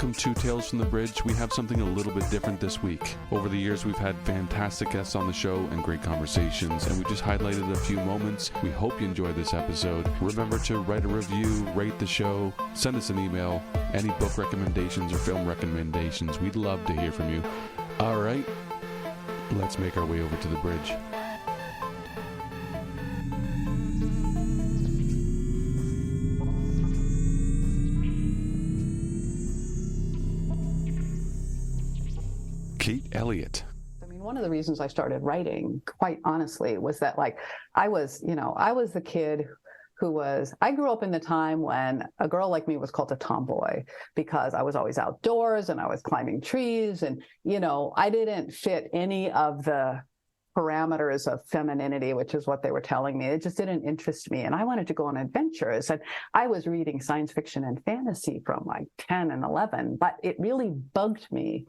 Welcome to Tales from the Bridge. We have something a little bit different this week. Over the years, we've had fantastic guests on the show and great conversations, and we just highlighted a few moments. We hope you enjoy this episode. Remember to write a review, rate the show, send us an email, any book recommendations or film recommendations. We'd love to hear from you. All right, let's make our way over to the bridge. Kate Elliott. I mean, one of the reasons I started writing, quite honestly, was that I was the kid I grew up in the time when a girl like me was called a tomboy because I was always outdoors and I was climbing trees and, I didn't fit any of the parameters of femininity, which is what they were telling me. It just didn't interest me. And I wanted to go on adventures. And I was reading science fiction and fantasy from 10 and 11, but it really bugged me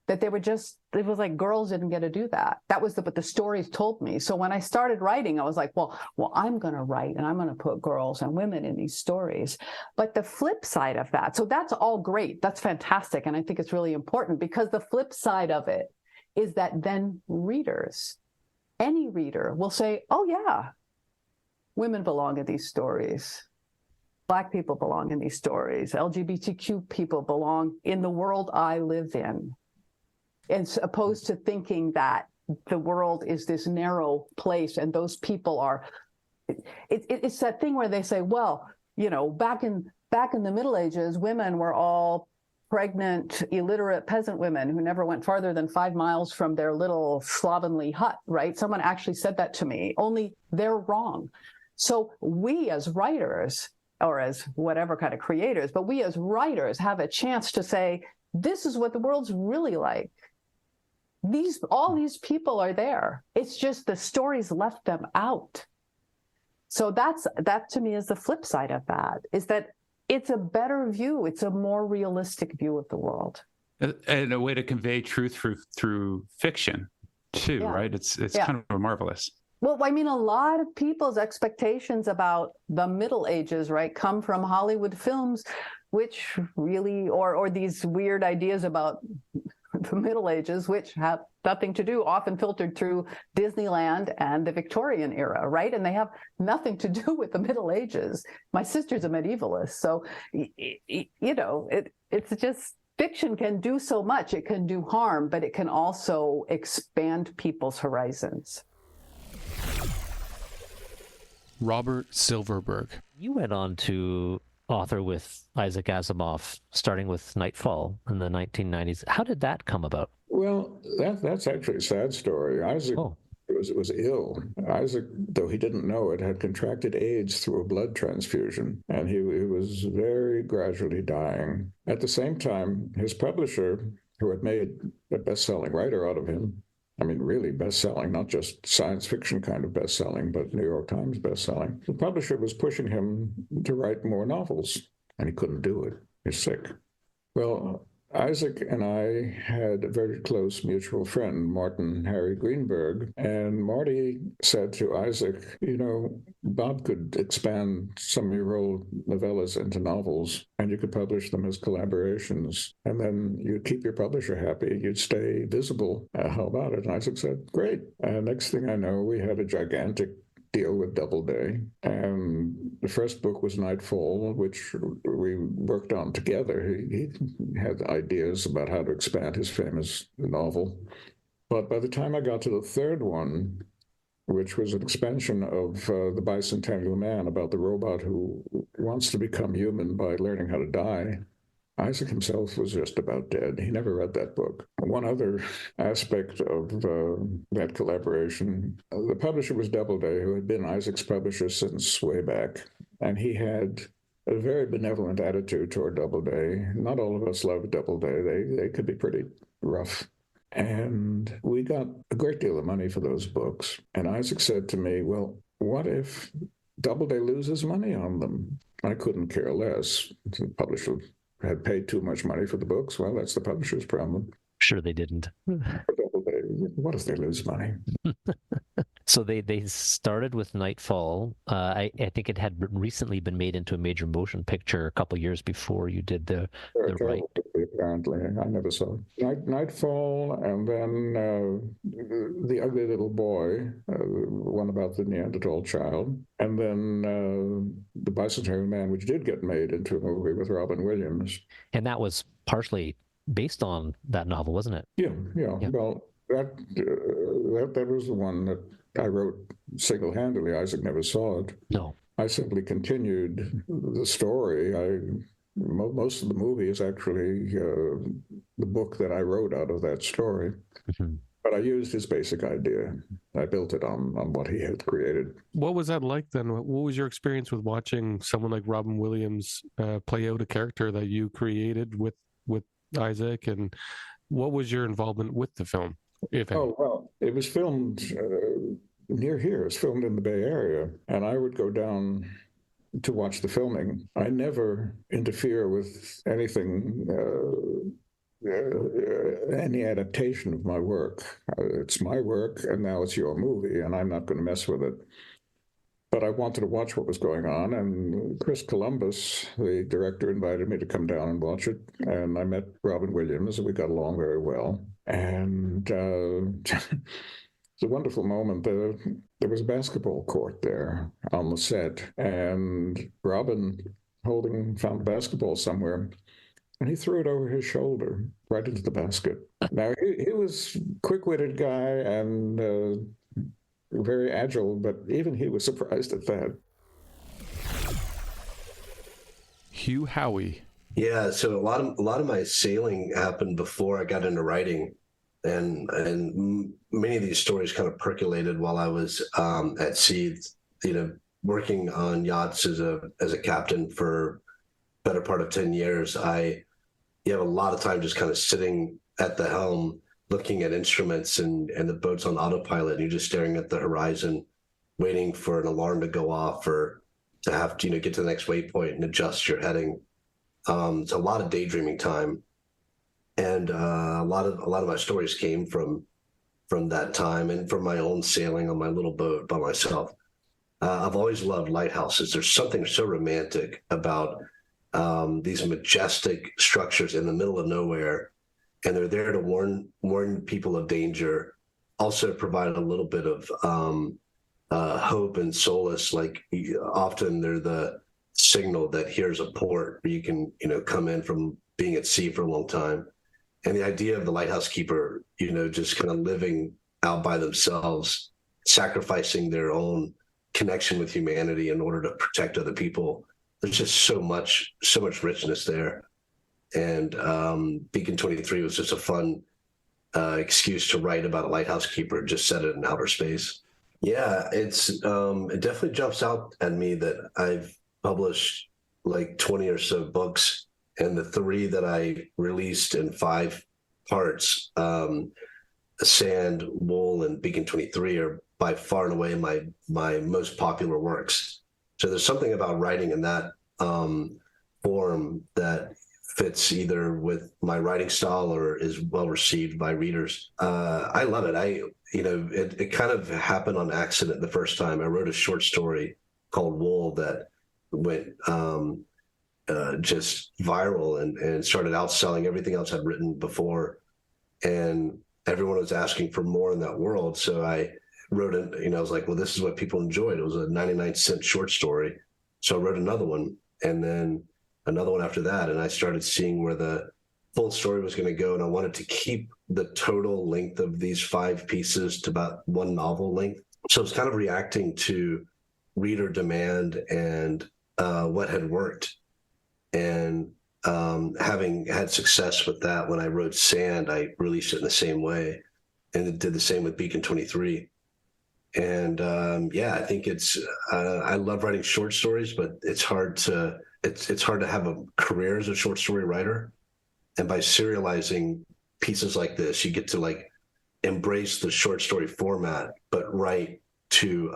that it was like girls didn't get to do that. That was what the stories told me. So when I started writing, I was like, well, I'm going to write and I'm going to put girls and women in these stories. But the flip side of that, so that's all great. That's fantastic. And I think it's really important because the flip side of it is that then any reader will say, oh yeah, women belong in these stories. Black people belong in these stories. LGBTQ people belong in the world I live in. As opposed to thinking that the world is this narrow place and those people are, it's that thing where they say, well, back in the Middle Ages, women were all pregnant, illiterate peasant women who never went farther than 5 miles from their little slovenly hut, right? Someone actually said that to me, only they're wrong. So we as writers, or as whatever kind of creators, but we as writers have a chance to say, this is what the world's really like. All these people are there. It's just the stories left them out. So that to me is the flip side of that, is that it's a better view. It's a more realistic view of the world. And a way to convey truth through fiction too, yeah. Right? It's kind of marvelous. Well, I mean, a lot of people's expectations about the Middle Ages, right, come from Hollywood films, which really, or these weird ideas about the Middle Ages, which have nothing to do, often filtered through Disneyland and the Victorian era, right? And they have nothing to do with the Middle Ages. My sister's a medievalist, so, it's just, fiction can do so much. It can do harm, but it can also expand people's horizons. Robert Silverberg. You went on to author with Isaac Asimov, starting with Nightfall in the 1990s. How did that come about? Well, that's actually a sad story. Isaac was ill. Isaac, though he didn't know it, had contracted AIDS through a blood transfusion, and he was very gradually dying. At the same time, his publisher, who had made a best-selling writer out of him, I mean, really best-selling, not just science fiction kind of best-selling, but New York Times best-selling. The publisher was pushing him to write more novels, and he couldn't do it. He's sick. Well, Isaac and I had a very close mutual friend, Martin Harry Greenberg, and Marty said to Isaac, Bob could expand some of your old novellas into novels, and you could publish them as collaborations, and then you'd keep your publisher happy, you'd stay visible. How about it? And Isaac said, great. And next thing I know, we had a gigantic deal with Doubleday, and the first book was Nightfall, which we worked on together. He had ideas about how to expand his famous novel, but by the time I got to the third one, which was an expansion of The Bicentennial Man, about the robot who wants to become human by learning how to die, Isaac himself was just about dead. He never read that book. One other aspect of that collaboration, the publisher was Doubleday, who had been Isaac's publisher since way back. And he had a very benevolent attitude toward Doubleday. Not all of us loved Doubleday. They could be pretty rough. And we got a great deal of money for those books. And Isaac said to me, well, what if Doubleday loses money on them? I couldn't care less. The publisher had paid too much money for the books. Well, that's the publisher's problem. Sure they didn't. What if they lose money? So they started with Nightfall. I think it had recently been made into a major motion picture a couple years before you did the right. apparently. I never saw it. Nightfall, and then The Ugly Little Boy, one about the Neanderthal child, and then The Bicentennial Man, which did get made into a movie with Robin Williams. And that was partially based on that novel, wasn't it? Yeah. Well, that was the one that I wrote single-handedly. Isaac never saw it. No. I simply continued the story. Most of the movie is actually the book that I wrote out of that story. Mm-hmm. But I used his basic idea. I built it on what he had created. What was that like then? What was your experience with watching someone like Robin Williams play out a character that you created with Isaac? And what was your involvement with the film, if any? Oh, well, it was filmed near here. It was filmed in the Bay Area. And I would go down to watch the filming. I never interfere with anything, any adaptation of my work. It's my work, and now it's your movie, and I'm not going to mess with it. But I wanted to watch what was going on, and Chris Columbus, the director, invited me to come down and watch it. And I met Robin Williams, and we got along very well. And it's a wonderful moment. There was a basketball court there on the set, and Robin found a basketball somewhere, and he threw it over his shoulder right into the basket. Now, he was a quick-witted guy and very agile, but even he was surprised at that. Hugh Howey. Yeah, so a lot of my sailing happened before I got into writing. And many of these stories kind of percolated while I was at sea, working on yachts as a captain for better part of 10 years. You have a lot of time just kind of sitting at the helm, looking at instruments and the boat's on autopilot, and you're just staring at the horizon, waiting for an alarm to go off or to have to, get to the next waypoint and adjust your heading. It's a lot of daydreaming time. And a lot of my stories came from that time and from my own sailing on my little boat by myself. I've always loved lighthouses. There's something so romantic about these majestic structures in the middle of nowhere, and they're there to warn people of danger. Also provide a little bit of hope and solace. Like often they're the signal that here's a port where you can come in from being at sea for a long time. And the idea of the lighthouse keeper, just kind of living out by themselves, sacrificing their own connection with humanity in order to protect other people. There's just so much richness there. And Beacon 23 was just a fun excuse to write about a lighthouse keeper, just set it in outer space. Yeah, it definitely jumps out at me that I've published like 20 or so books. And the 3 that I released in 5 parts, Sand, Wool, and Beacon 23 are by far and away my most popular works. So there's something about writing in that form that fits either with my writing style or is well received by readers. I love it. It kind of happened on accident the first time. I wrote a short story called Wool that went just viral and started outselling everything else I'd written before. And everyone was asking for more in that world. So I wrote it, I was like, well, this is what people enjoyed. It was a 99-cent short story. So I wrote another one and then another one after that. And I started seeing where the full story was going to go. And I wanted to keep the total length of these 5 pieces to about 1 novel length. So it's kind of reacting to reader demand and what had worked. And having had success with that, when I wrote Sand, I released it in the same way, and it did the same with Beacon 23. And I think I love writing short stories, but it's hard to have a career as a short story writer. And by serializing pieces like this, you get to embrace the short story format, but write to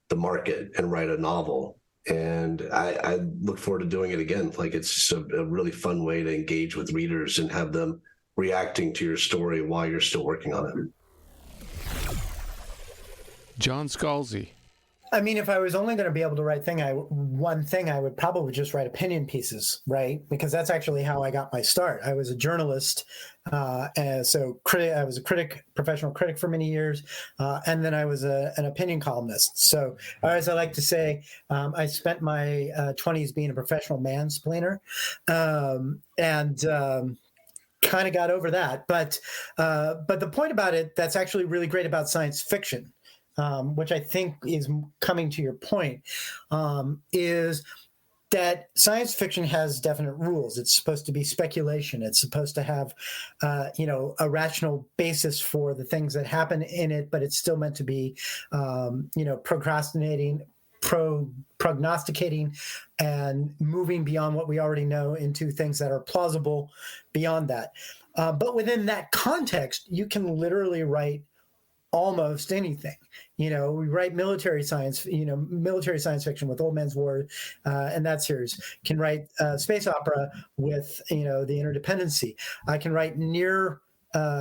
the market and write a novel. And I look forward to doing it again. It's just a really fun way to engage with readers and have them reacting to your story while you're still working on it. John Scalzi. I mean, if I was only going to be able to write one thing, I would probably just write opinion pieces, right? Because that's actually how I got my start. I was a journalist, and so I was a professional critic for many years, and then I was an opinion columnist. So, as I like to say, I spent my 20s being a professional mansplainer, and kind of got over that. But the point about it that's actually really great about science fiction, which I think is coming to your point, is that science fiction has definite rules. It's supposed to be speculation. It's supposed to have, a rational basis for the things that happen in it, but it's still meant to be, prognosticating and moving beyond what we already know into things that are plausible beyond that. But within that context, you can literally write almost anything. We write military science fiction with Old Man's War and that series. Can write space opera with, the Interdependency. I can write near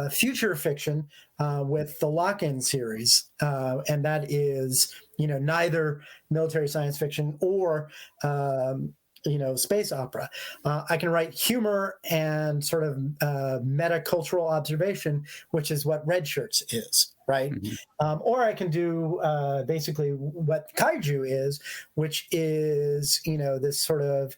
future fiction with the Lock-In series, and that is, neither military science fiction or space opera. I can write humor and sort of meta-cultural observation, which is what Red Shirts is, right? Mm-hmm. Or I can do basically what kaiju is, which is, this sort of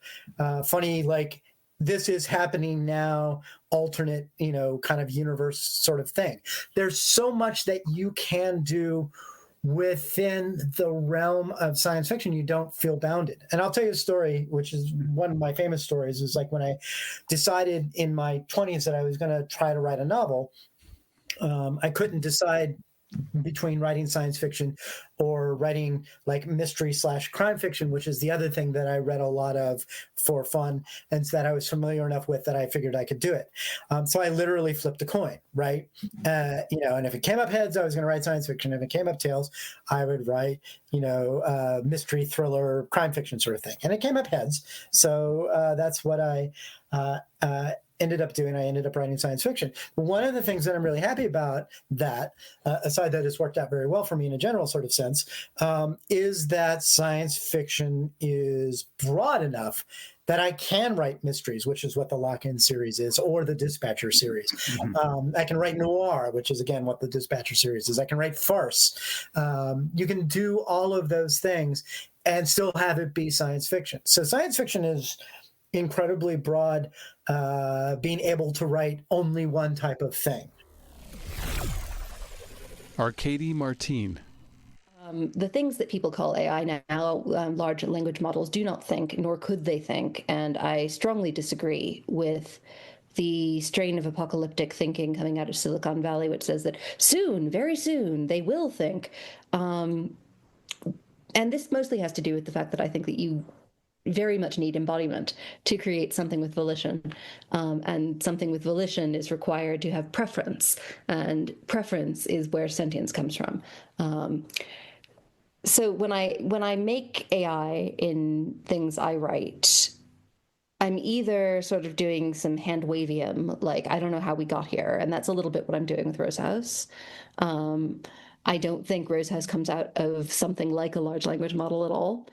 funny, like, this is happening now, alternate, kind of universe sort of thing. There's so much that you can do within the realm of science fiction. You don't feel bounded. And I'll tell you a story, which is one of my famous stories, is like when I decided in my 20s that I was going to try to write a novel. I couldn't decide between writing science fiction or writing like mystery/crime fiction, which is the other thing that I read a lot of for fun, and that I was familiar enough with that I figured I could do it. So I literally flipped a coin, right? And if it came up heads, I was going to write science fiction. If it came up tails, I would write, mystery, thriller, crime fiction sort of thing. And it came up heads. So that's what I ended up doing. I ended up writing science fiction. One of the things that I'm really happy about that, aside that it's worked out very well for me in a general sort of sense, is that science fiction is broad enough that I can write mysteries, which is what the Lock-In series is, or the Dispatcher series. I can write noir, which is, again, what the Dispatcher series is. I can write farce. You can do all of those things and still have it be science fiction. So science fiction is incredibly broad, being able to write only one type of thing. Arcady Martine. The things that people call AI now, large language models, do not think, nor could they think. And I strongly disagree with the strain of apocalyptic thinking coming out of Silicon Valley, which says that soon, very soon, they will think. And this mostly has to do with the fact that I think that you very much need embodiment to create something with volition. And something with volition is required to have preference. And preference is where sentience comes from. So when I make AI in things I write, I'm either sort of doing some hand-wavium, like, I don't know how we got here. And that's a little bit what I'm doing with Rose House. I don't think Rose House comes out of something like a large language model at all.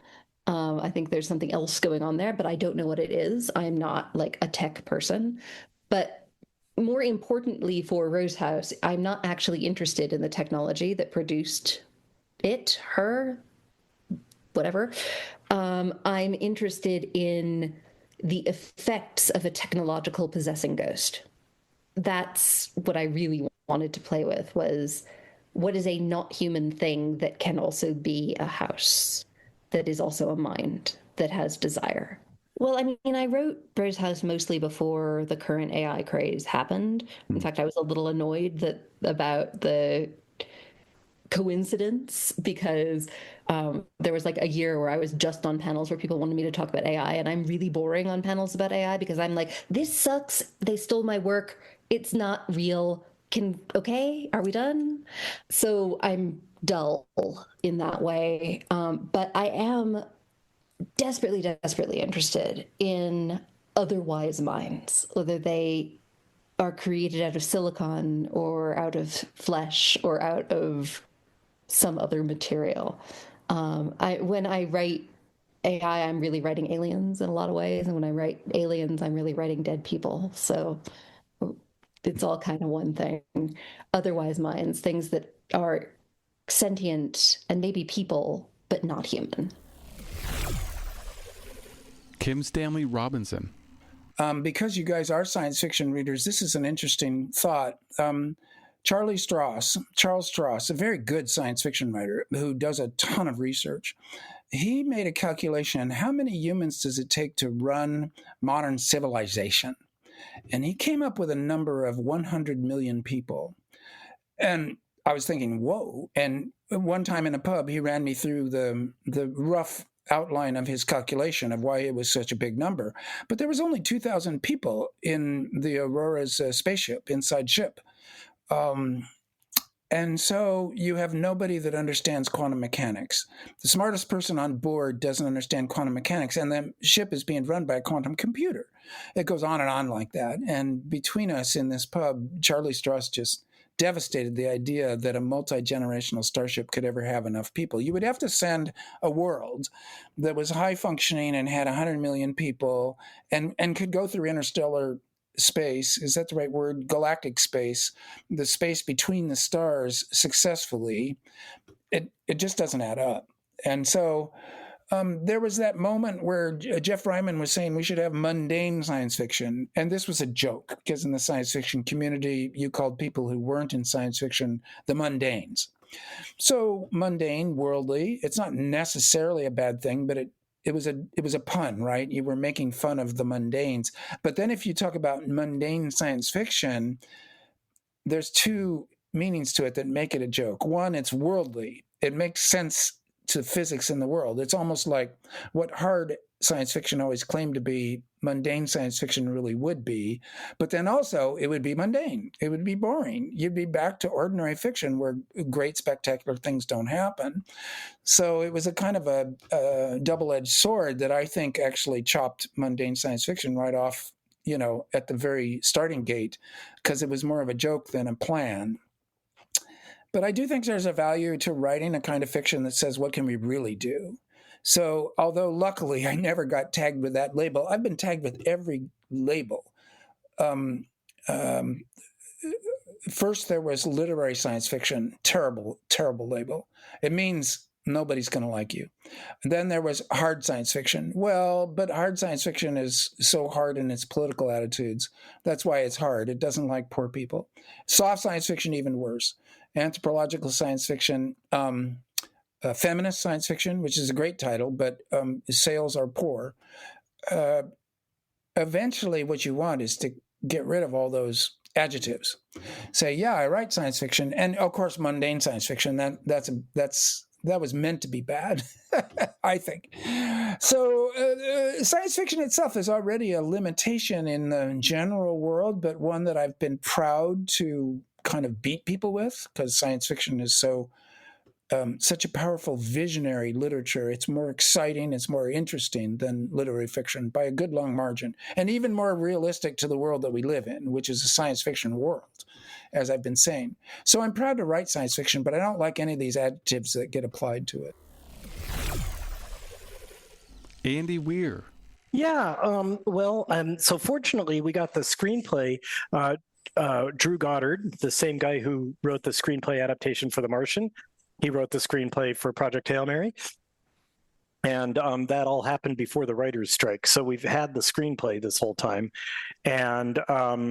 I think there's something else going on there, but I don't know what it is. I'm not like a tech person. But more importantly for Rose House, I'm not actually interested in the technology that produced it, her, whatever. I'm interested in the effects of a technological possessing ghost. That's what I really wanted to play with, was what is a not human thing that can also be a house, that is also a mind, that has desire. Well, I mean, I wrote Rose House mostly before the current AI craze happened. In fact, I was a little annoyed about the coincidence, because there was like a year where I was just on panels where people wanted me to talk about AI, and I'm really boring on panels about AI because I'm like, this sucks. They stole my work. It's not real. Okay, are we done? So I'm dull in that way. But I am desperately, desperately interested in otherwise minds, whether they are created out of silicon or out of flesh or out of some other material. When I write AI, I'm really writing aliens in a lot of ways, and when I write aliens, I'm really writing dead people. So it's all kind of one thing. Otherwise, minds, things that are sentient and maybe people, but not human. Kim Stanley Robinson. Because you guys are science fiction readers, this is an interesting thought. Charles Stross, a very good science fiction writer who does a ton of research, he made a calculation: how many humans does it take to run modern civilization? And he came up with a number of 100 million people. And I was thinking, whoa. And one time in a pub, he ran me through the rough outline of his calculation of why it was such a big number. But there was only 2,000 people in the Aurora's spaceship, inside ship. And so you have nobody that understands quantum mechanics. The smartest person on board doesn't understand quantum mechanics, and the ship is being run by a quantum computer. It goes on and on like that. And between us in this pub, Charlie Stross just devastated the idea that a multi-generational starship could ever have enough people. You would have to send a world that was high functioning and had 100 million people and could go through interstellar space, is that the right word? Galactic space, the space between the stars successfully. It just doesn't add up. And so there was that moment where Jeff Ryman was saying we should have mundane science fiction. And this was a joke, because in the science fiction community, you called people who weren't in science fiction the mundanes. So mundane, worldly, it's not necessarily a bad thing, but it was a pun, right? You were making fun of the mundanes. But then if you talk about mundane science fiction, there's two meanings to it that make it a joke. One, it's worldly. It makes sense to physics in the world. It's almost like what hard science fiction always claimed to be, mundane science fiction really would be. But then also it would be mundane. It would be boring. You'd be back to ordinary fiction where great spectacular things don't happen. So it was a kind of a double-edged sword that I think actually chopped mundane science fiction right off, at the very starting gate, because it was more of a joke than a plan. But I do think there's a value to writing a kind of fiction that says, what can we really do? So although luckily I never got tagged with that label, I've been tagged with every label. First, there was literary science fiction, terrible, terrible label. It means nobody's going to like you. And then there was hard science fiction. Well, but hard science fiction is so hard in its political attitudes. That's why it's hard. It doesn't like poor people. Soft science fiction, even worse. Anthropological science fiction, feminist science fiction, which is a great title, but sales are poor. Eventually, what you want is to get rid of all those adjectives. Say, yeah, I write science fiction, and of course, mundane science fiction. That was meant to be bad, I think. So science fiction itself is already a limitation in the general world, but one that I've been proud to kind of beat people with, because science fiction is such a powerful visionary literature. It's more exciting, it's more interesting than literary fiction by a good long margin, and even more realistic to the world that we live in, which is a science fiction world, as I've been saying. So I'm proud to write science fiction, but I don't like any of these adjectives that get applied to it. Andy Weir. Yeah, so fortunately we got the screenplay. Drew Goddard, the same guy who wrote the screenplay adaptation for The Martian, he wrote the screenplay for Project Hail Mary. And that all happened before the writer's strike. So we've had the screenplay this whole time. And now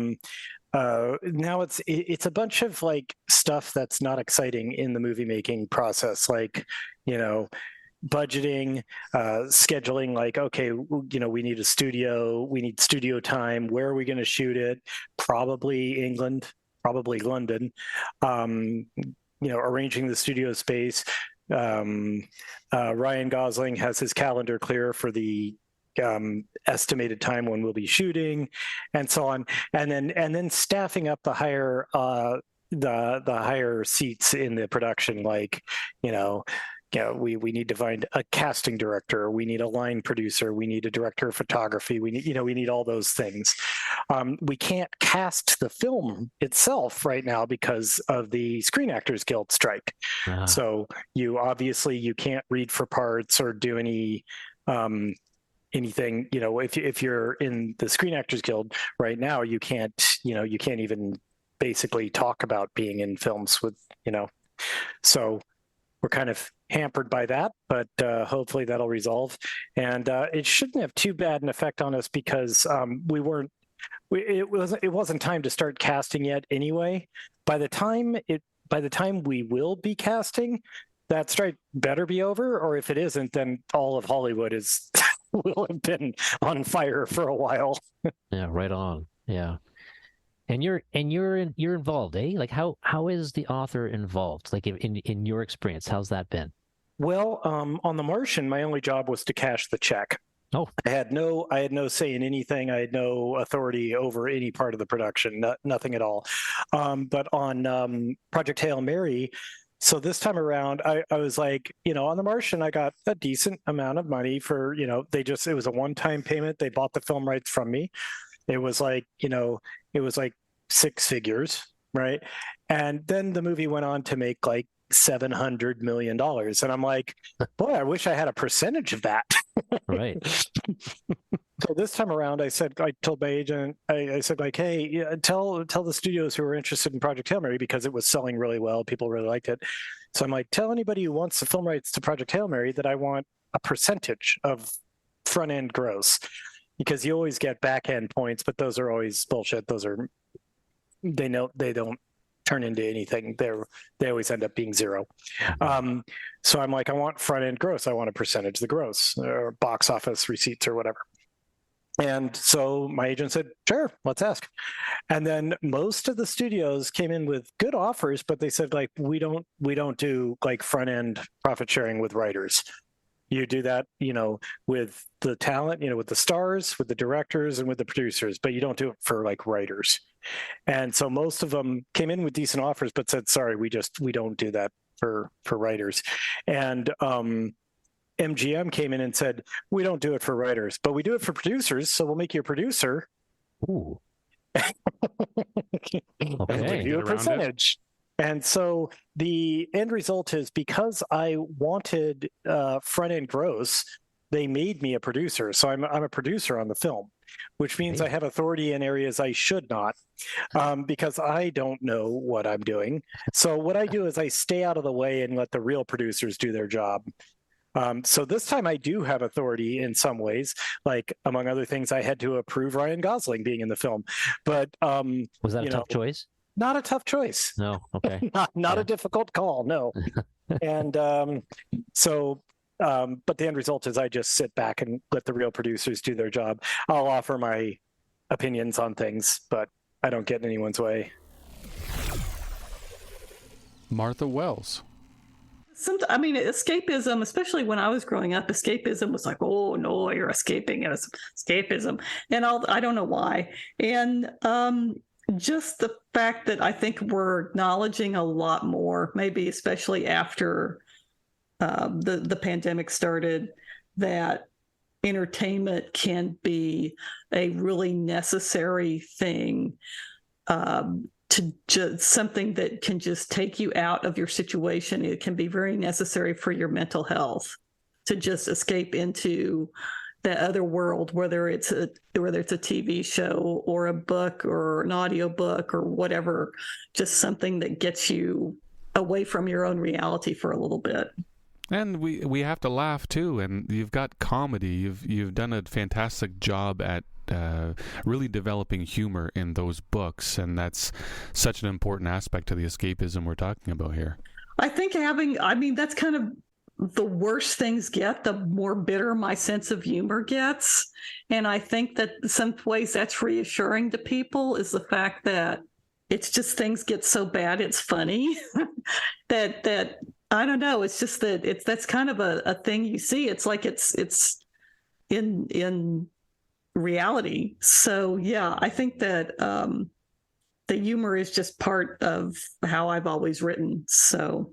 it's a bunch of like stuff that's not exciting in the movie making process, like, budgeting, scheduling, like, okay, we need a studio, we need studio time. Where are we going to shoot it? Probably England, probably London. Arranging the studio space. Ryan Gosling has his calendar clear for the estimated time when we'll be shooting, and so on. And then staffing up the higher seats in the production, like, we need to find a casting director, we need a line producer, we need a director of photography, we need all those things. We can't cast the film itself right now because of the Screen Actors Guild strike. So you can't read for parts or do anything. If you're in the Screen Actors Guild right now, you can't even basically talk about being in films with. So we're kind of hampered by that, but hopefully that'll resolve. And it shouldn't have too bad an effect on us because it wasn't time to start casting yet anyway. By the time we will be casting, that strike better be over, or if it isn't, then all of Hollywood will have been on fire for a while. Yeah, right on. Yeah. And you're involved, eh? Like how is the author involved? Like in your experience, how's that been? Well, on The Martian, my only job was to cash the check. Oh, I had no say in anything. I had no authority over any part of the production, nothing at all. But on Project Hail Mary, so this time around, I was like, on The Martian, I got a decent amount of money for, it was a one-time payment. They bought the film rights from me. It was like, six figures, right? And then the movie went on to make like $700 million. And I'm like, boy, I wish I had a percentage of that. Right. So this time around, I told my agent, I said like, hey, tell the studios who are interested in Project Hail Mary, because it was selling really well. People really liked it. So I'm like, tell anybody who wants the film rights to Project Hail Mary that I want a percentage of front end gross, because you always get back end points, but those are always bullshit. They don't turn into anything. They always end up being zero. So I'm like, I want front end gross. I want a percentage of the gross, or box office receipts or whatever. And so my agent said, sure, let's ask. And then most of the studios came in with good offers, but they said like, we don't do like front end profit sharing with writers. You do that, with the talent, with the stars, with the directors, and with the producers, but you don't do it for like writers. And so most of them came in with decent offers, but said, sorry, we don't do that for writers. And MGM came in and said, we don't do it for writers, but we do it for producers. So we'll make you a producer. Ooh. Okay. And give you a percentage. And so the end result is, because I wanted front end gross, they made me a producer. So I'm a producer on the film, which means I have authority in areas I should not, because I don't know what I'm doing. So what I do is I stay out of the way and let the real producers do their job. So this time I do have authority in some ways. Like, among other things, I had to approve Ryan Gosling being in the film. But was that a tough choice? Not a tough choice. No. Okay. not a difficult call. No. And but the end result is I just sit back and let the real producers do their job. I'll offer my opinions on things, but I don't get in anyone's way. Martha Wells. Escapism, especially when I was growing up, escapism was like, oh no, you're escaping. It was escapism. And I don't know why. And just the fact that I think we're acknowledging a lot more, maybe especially after the pandemic started, that entertainment can be a really necessary thing, to just something that can just take you out of your situation. It can be very necessary for your mental health to just escape into the other world, whether it's a TV show or a book or an audio book or whatever, just something that gets you away from your own reality for a little bit. And we have to laugh too. And you've got comedy. You've done a fantastic job at really developing humor in those books, and that's such an important aspect to the escapism we're talking about here. I think that's kind of the worse things get, the more bitter my sense of humor gets. And I think that in some ways that's reassuring to people, is the fact that it's just things get so bad it's funny. that I don't know, it's just that that's kind of a thing you see. It's like it's in reality. So yeah, I think that the humor is just part of how I've always written. So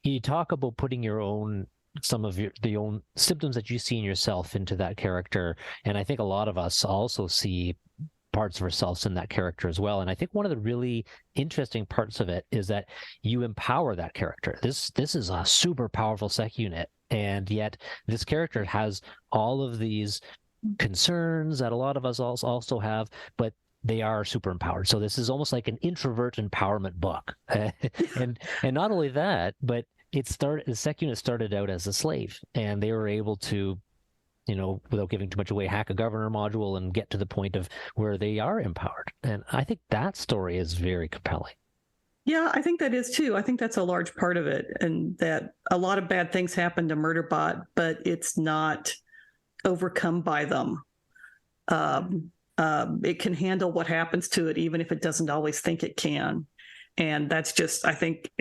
you talk about putting your own some of the own symptoms that you see in yourself into that character, and I think a lot of us also see parts of ourselves in that character as well. And I think one of the really interesting parts of it is that you empower that character. This is a super powerful sec unit, and yet this character has all of these concerns that a lot of us also have, but they are super empowered. So this is almost like an introvert empowerment book. and not only that, but the sec unit started out as a slave, and they were able to, without giving too much away, hack a governor module and get to the point of where they are empowered. And I think that story is very compelling. Yeah, I think that is too. I think that's a large part of it, and that a lot of bad things happen to Murderbot, but it's not overcome by them. It can handle what happens to it, even if it doesn't always think it can. And that's just, I think,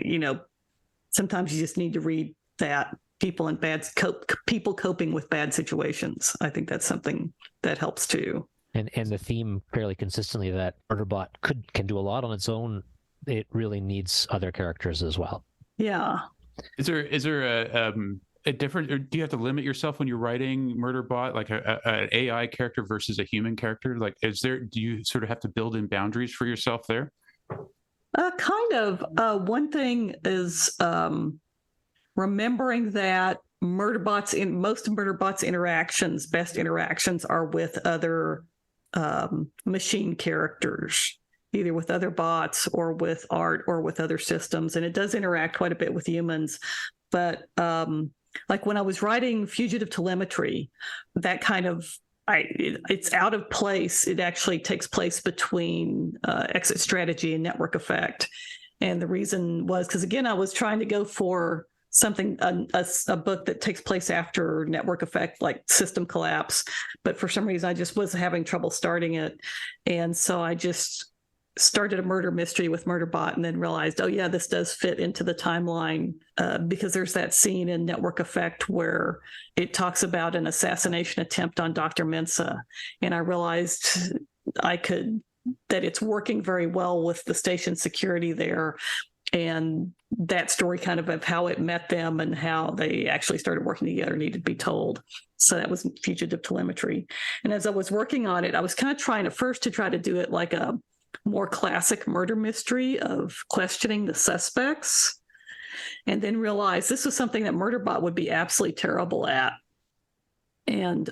sometimes you just need to read that people coping with bad situations. I think that's something that helps too. And the theme fairly consistently that Murderbot can do a lot on its own. It really needs other characters as well. Yeah. Is there a different, or do you have to limit yourself when you're writing Murderbot, like an AI character versus a human character? Like, do you sort of have to build in boundaries for yourself there? Kind of. One thing is remembering that most of Murderbot's best interactions are with other machine characters, either with other bots or with art or with other systems. And it does interact quite a bit with humans. But like when I was writing Fugitive Telemetry, that kind of, it's out of place. It actually takes place between Exit Strategy and Network Effect. And the reason was because, again, I was trying to go for something, a book that takes place after Network Effect, like System Collapse. But for some reason, I just was having trouble starting it. And so I just started a murder mystery with Murderbot, and then realized, oh yeah, this does fit into the timeline, because there's that scene in Network Effect where it talks about an assassination attempt on Dr. Mensah. And I realized that it's working very well with the station security there. And that story kind of how it met them and how they actually started working together needed to be told. So that was Fugitive Telemetry. And as I was working on it, I was kind of trying to do it like a more classic murder mystery of questioning the suspects, and then realized this was something that Murderbot would be absolutely terrible at, and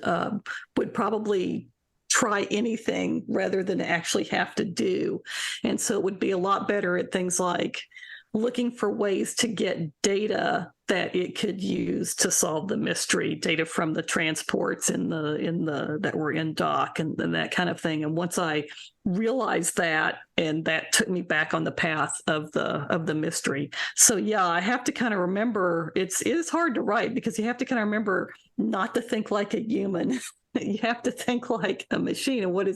would probably try anything rather than actually have to do. And so it would be a lot better at things like looking for ways to get data that it could use to solve the mystery, data from the transports that were in dock and that kind of thing. And once I realized that, and that took me back on the path of the mystery. So yeah, I have to kind of remember, it is hard to write because you have to kind of remember not to think like a human. You have to think like a machine. And what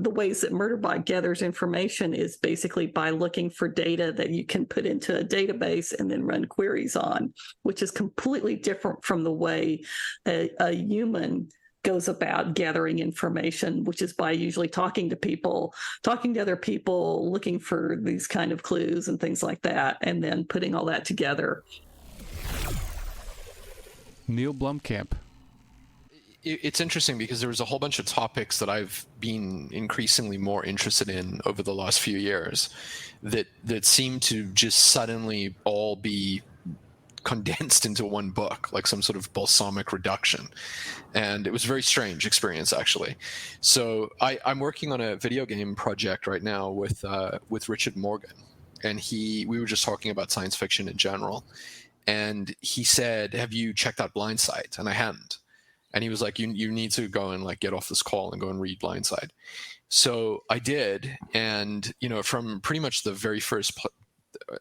the ways that Murderbot gathers information is basically by looking for data that you can put into a database and then run queries on, which is completely different from the way a human goes about gathering information, which is by usually talking to other people, looking for these kind of clues and things like that, and then putting all that together. Neil Blomkamp. It's interesting because there was a whole bunch of topics that I've been increasingly more interested in over the last few years that seem to just suddenly all be condensed into one book, like some sort of balsamic reduction. And it was a very strange experience, actually. So I'm working on a video game project right now with Richard Morgan. And we were just talking about science fiction in general. And he said, have you checked out Blindside? And I hadn't. And he was like, you need to go and like get off this call and go and read Blindside. So I did. And, from pretty much the very first,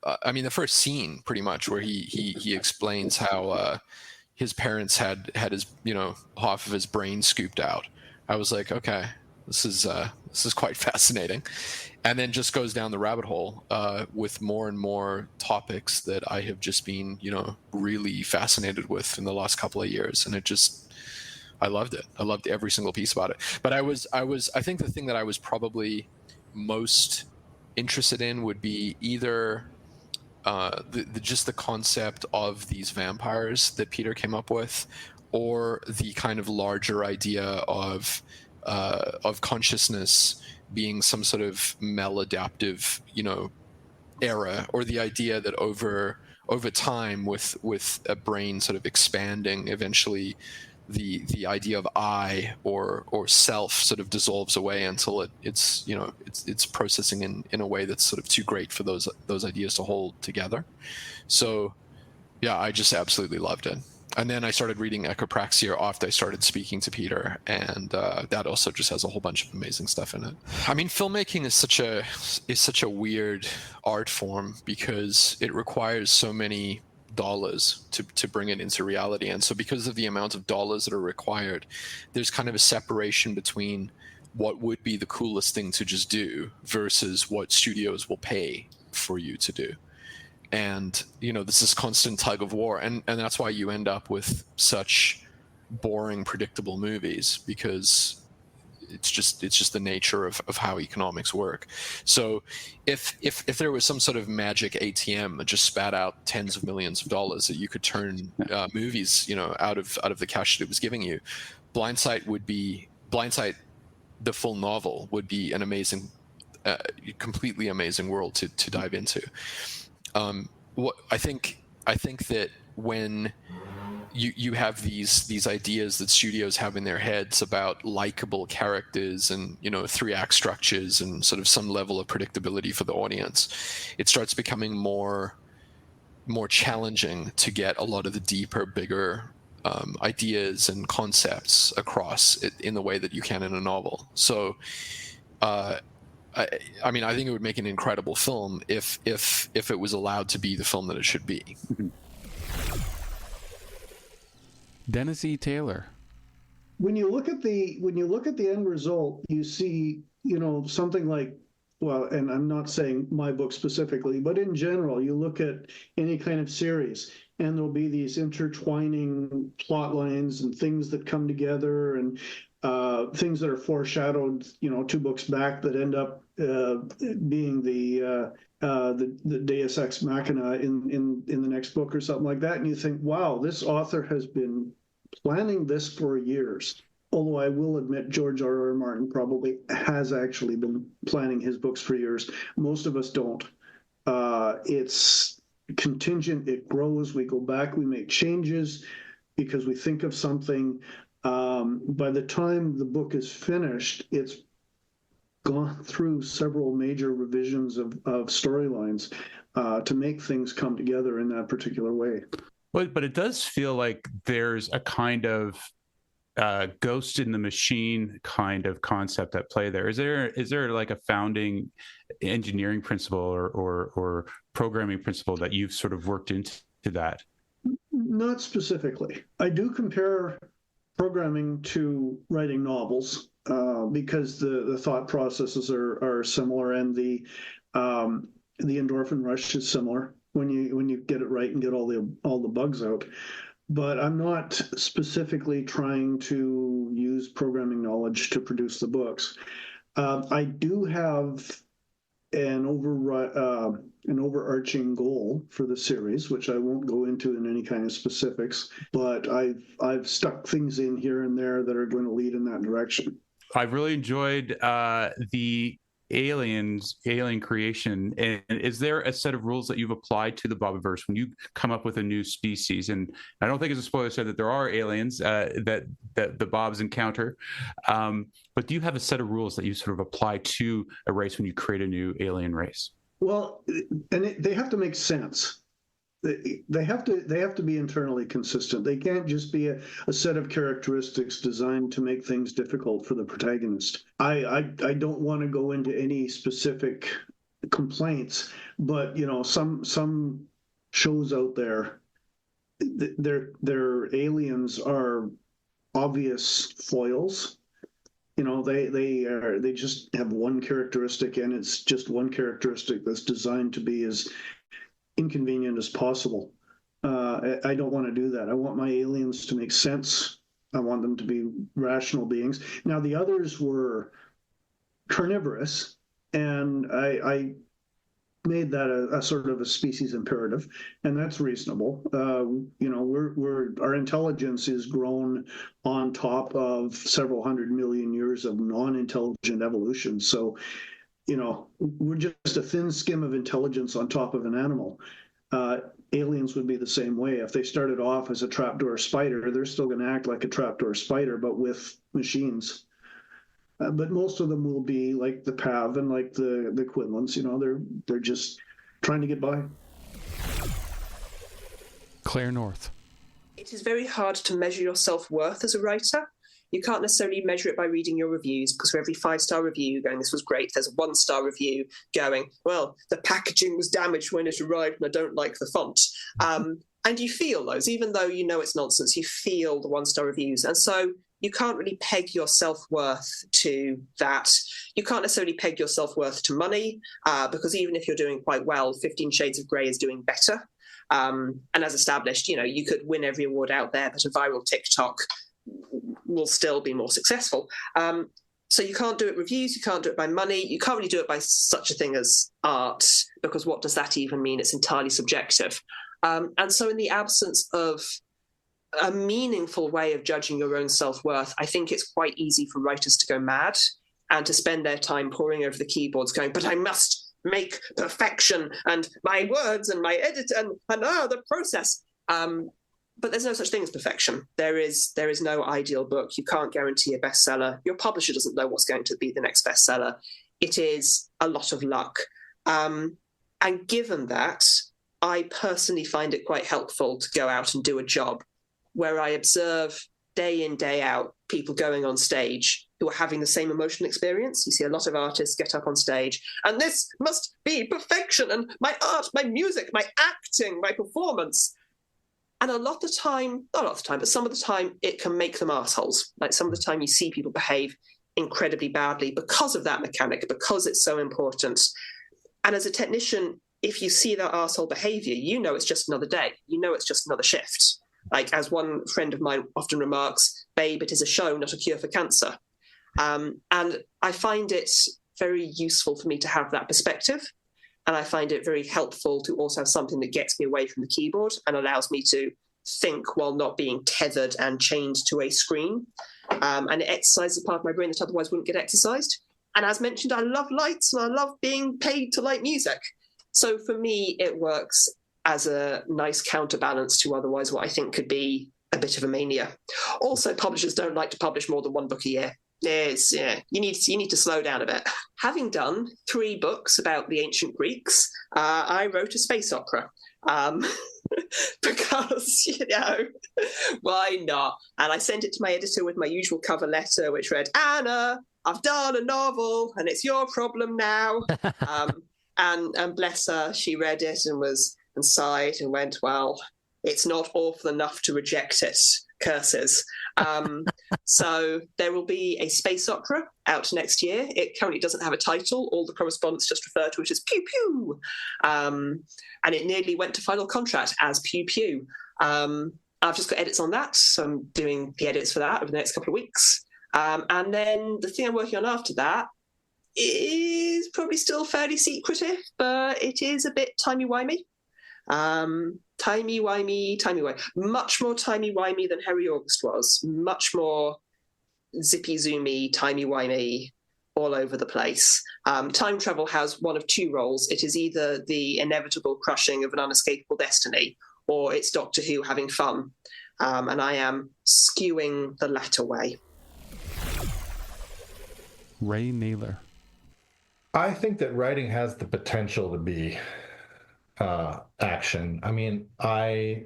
the first scene pretty much where he explains how his parents had his, half of his brain scooped out. I was like, okay, this is quite fascinating. And then just goes down the rabbit hole with more and more topics that I have just been, really fascinated with in the last couple of years. And I loved it. I loved every single piece about it. But I think the thing that I was probably most interested in would be either just the concept of these vampires that Peter came up with, or the kind of larger idea of consciousness being some sort of maladaptive, era, or the idea that over time, with a brain sort of expanding, eventually the idea of I or self sort of dissolves away until it's processing in a way that's sort of too great for those ideas to hold together. So yeah, I just absolutely loved it. And then I started reading Echopraxia after I started speaking to Peter, and that also just has a whole bunch of amazing stuff in it. I mean, filmmaking is such a weird art form because it requires so many dollars to bring it into reality, and so because of the amount of dollars that are required, there's kind of a separation between what would be the coolest thing to just do versus what studios will pay for you to do. And this is constant tug of war, and that's why you end up with such boring, predictable movies, because it's just the nature of how economics work. So if there was some sort of magic ATM that just spat out tens of millions of dollars that you could turn movies out of the cash that it was giving you, Blindsight, the full novel, would be an amazing, completely amazing world to dive into. What I think that when you have these ideas that studios have in their heads about likable characters and 3-act structures and sort of some level of predictability for the audience, it starts becoming more challenging to get a lot of the deeper, bigger ideas and concepts across in the way that you can in a novel. So I mean, I think it would make an incredible film if it was allowed to be the film that it should be. Dennis E. Taylor. When you look at the end result, you see, something like, well, and I'm not saying my book specifically, but in general, you look at any kind of series, and there'll be these intertwining plot lines and things that come together, and things that are foreshadowed, 2 books back, that end up being the Deus Ex Machina in the next book or something like that. And you think, wow, this author has been planning this for years. Although I will admit George R.R. Martin probably has actually been planning his books for years. Most of us don't. It's contingent. It grows. We go back. We make changes because we think of something. By the time the book is finished, it's gone through several major revisions of storylines to make things come together in that particular way. But it does feel like there's a kind of ghost in the machine kind of concept at play there. Is there like a founding engineering principle or programming principle that you've sort of worked into that? Not specifically. I do compare programming to writing novels because the thought processes are similar, and the endorphin rush is similar when you get it right and get all the bugs out. But I'm not specifically trying to use programming knowledge to produce the books. I do have an overarching goal for the series, which I won't go into in any kind of specifics, but I've stuck things in here and there that are going to lead in that direction. I've really enjoyed the alien creation. And is there a set of rules that you've applied to the Bobiverse when you come up with a new species? And I don't think it's a spoiler to say that there are aliens that the Bobs encounter. But do you have a set of rules that you sort of apply to a race when you create a new alien race? Well, and they have to make sense. They have to be internally consistent. They can't just be a set of characteristics designed to make things difficult for the protagonist. I don't want to go into any specific complaints, but some shows out there, their aliens are obvious foils. They just have one characteristic, and it's just one characteristic that's designed to be as inconvenient as possible. I don't want to do that. I want my aliens to make sense. I want them to be rational beings. Now, the others were carnivorous, and I made that a sort of a species imperative, and that's reasonable. Our intelligence is grown on top of several 100 million years of non-intelligent evolution. So, we're just a thin skim of intelligence on top of an animal. Aliens would be the same way. If they started off as a trapdoor spider, they're still going to act like a trapdoor spider, but with machines. But most of them will be like the Pav and like the Quinlans. They're just trying to get by. Claire North. It is very hard to measure your self-worth as a writer. You can't necessarily measure it by reading your reviews, because for every 5-star review going, this was great, there's a 1-star review going, well, the packaging was damaged when it arrived and I don't like the font. And you feel those, even though you know it's nonsense, you feel the 1-star reviews. And so you can't really peg your self-worth to that. You can't necessarily peg your self-worth to money, because even if you're doing quite well, 15 Shades of Grey is doing better. And as established, you could win every award out there, but a viral TikTok will still be more successful. So you can't do it reviews, you can't do it by money, you can't really do it by such a thing as art, because what does that even mean? It's entirely subjective. And so in the absence of a meaningful way of judging your own self-worth, I think it's quite easy for writers to go mad and to spend their time poring over the keyboards going, but I must make perfection and my words and my edit and the process. But there's no such thing as perfection. There is no ideal book. You can't guarantee a bestseller. Your publisher doesn't know what's going to be the next bestseller. It is a lot of luck. And given that, I personally find it quite helpful to go out and do a job where I observe day in, day out people going on stage who are having the same emotional experience. You see a lot of artists get up on stage and this must be perfection, and my art, my music, my acting, my performance. And a lot of the time, not a lot of the time, but some of the time, it can make them assholes. Like some of the time you see people behave incredibly badly because of that mechanic, because it's so important. And as a technician, if you see that arsehole behavior, it's just another day. It's just another shift. Like as one friend of mine often remarks, babe, it is a show, not a cure for cancer. And I find it very useful for me to have that perspective. And I find it very helpful to also have something that gets me away from the keyboard and allows me to think while not being tethered and chained to a screen. And it exercises a part of my brain that otherwise wouldn't get exercised. And as mentioned, I love lights and I love being paid to like music. So for me, it works as a nice counterbalance to otherwise what I think could be a bit of a mania. Also, publishers don't like to publish more than one book a year. You need to slow down a bit. Having done 3 books about the ancient Greeks, I wrote a space opera. Because, why not? And I sent it to my editor with my usual cover letter, which read, Anna, I've done a novel and it's your problem now. And bless her, she read it and sighed and went, well, it's not awful enough to reject it. Curses. So there will be a space opera out next year. It currently doesn't have a title. All the correspondents just refer to it as Pew Pew. And it nearly went to final contract as Pew Pew. I've just got edits on that, so I'm doing the edits for that over the next couple of weeks. And then the thing I'm working on after that is probably still fairly secretive, but it is a bit timey-wimey. Timey-wimey. Much more timey-wimey than Harry August was. Much more zippy-zoomy, timey-wimey, all over the place. Time travel has one of 2 roles. It is either the inevitable crushing of an unescapable destiny, or it's Doctor Who having fun. And I am skewing the latter way. Ray Naylor. I think that writing has the potential to be action. I mean, I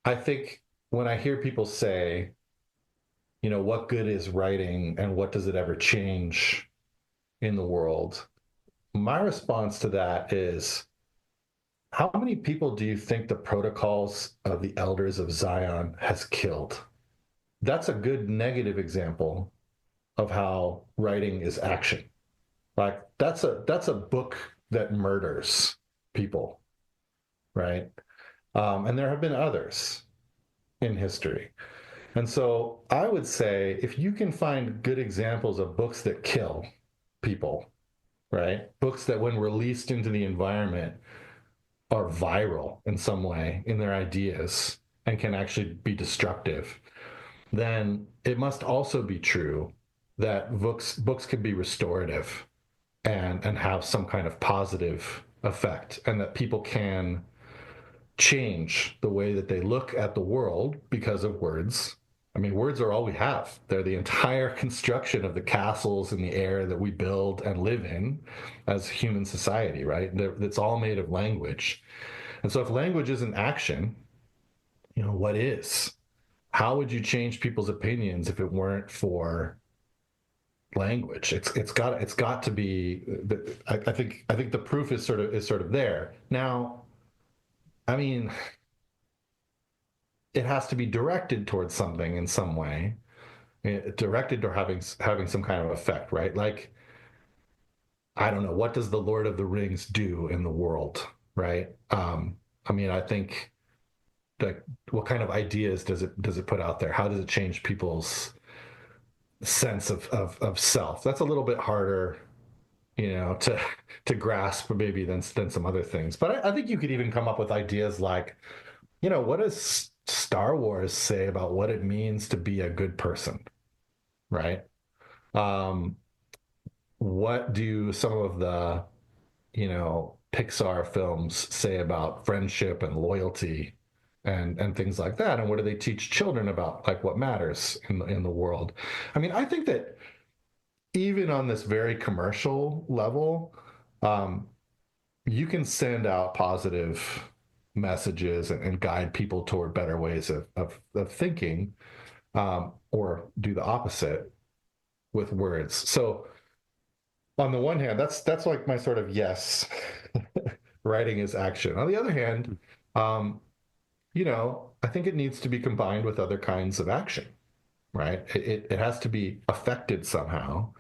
think when I hear people say, what good is writing and what does it ever change in the world? My response to that is, how many people do you think the protocols of the Elders of Zion has killed? That's a good negative example of how writing is action. Like that's a book that murders people, right? And there have been others in history. And so I would say if you can find good examples of books that kill people, right? Books that when released into the environment are viral in some way in their ideas and can actually be destructive, then it must also be true that books can be restorative and have some kind of positive effect, and that people can change the way that they look at the world because of words. I mean, words are all we have. They're the entire construction of the castles in the air that we build and live in as human society, right? It's all made of language. And so if language isn't action, what is? How would you change people's opinions if it weren't for language? It's got to be. I think the proof is sort of there. Now, I mean, it has to be directed towards something in some way, directed or having some kind of effect, right? Like, I don't know, what does the Lord of the Rings do in the world, right? I mean, I think, like, what kind of ideas does it put out there? How does it change people's sense of self? That's a little bit harder, to grasp maybe than some other things. But I think you could even come up with ideas like, what does Star Wars say about what it means to be a good person, right? What do some of the, Pixar films say about friendship and loyalty and things like that? And what do they teach children about, like, what matters in the world? I mean, I think that even on this very commercial level, you can send out positive messages and guide people toward better ways of thinking, or do the opposite with words. So on the one hand, that's like my sort of yes, writing is action. On the other hand, I think it needs to be combined with other kinds of action, right? It has to be affected somehow.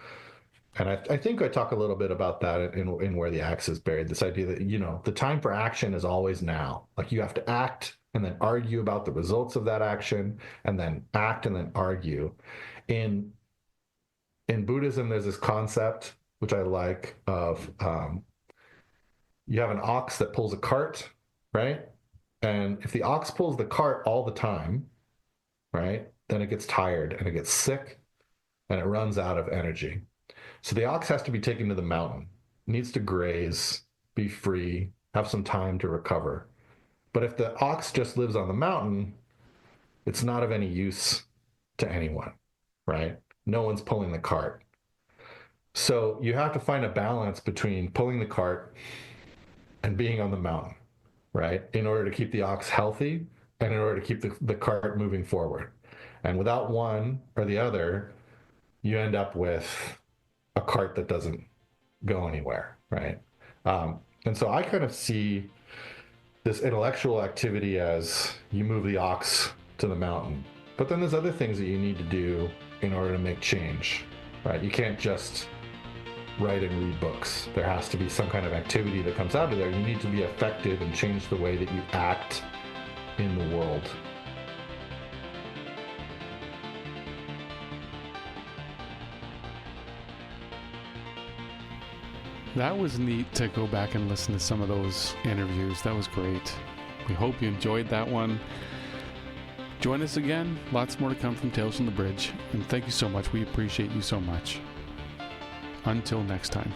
And I think I talk a little bit about that in Where the Axe is Buried, this idea that, the time for action is always now. Like, you have to act and then argue about the results of that action, and then act and then argue. In Buddhism, there's this concept, which I like, of you have an ox that pulls a cart, right? And if the ox pulls the cart all the time, right, then it gets tired and it gets sick and it runs out of energy. So the ox has to be taken to the mountain, needs to graze, be free, have some time to recover. But if the ox just lives on the mountain, it's not of any use to anyone, right? No one's pulling the cart. So you have to find a balance between pulling the cart and being on the mountain, right? In order to keep the ox healthy and in order to keep the cart moving forward. And without one or the other, you end up with a cart that doesn't go anywhere, right? And so I kind of see this intellectual activity as you move the ox to the mountain. But then there's other things that you need to do in order to make change, right? You can't just write and read books. There has to be some kind of activity that comes out of there. You need to be effective and change the way that you act in the world. That was neat to go back and listen to some of those interviews. That was great. We hope you enjoyed that one. Join us again. Lots more to come from Tales from the Bridge. And thank you so much. We appreciate you so much. Until next time.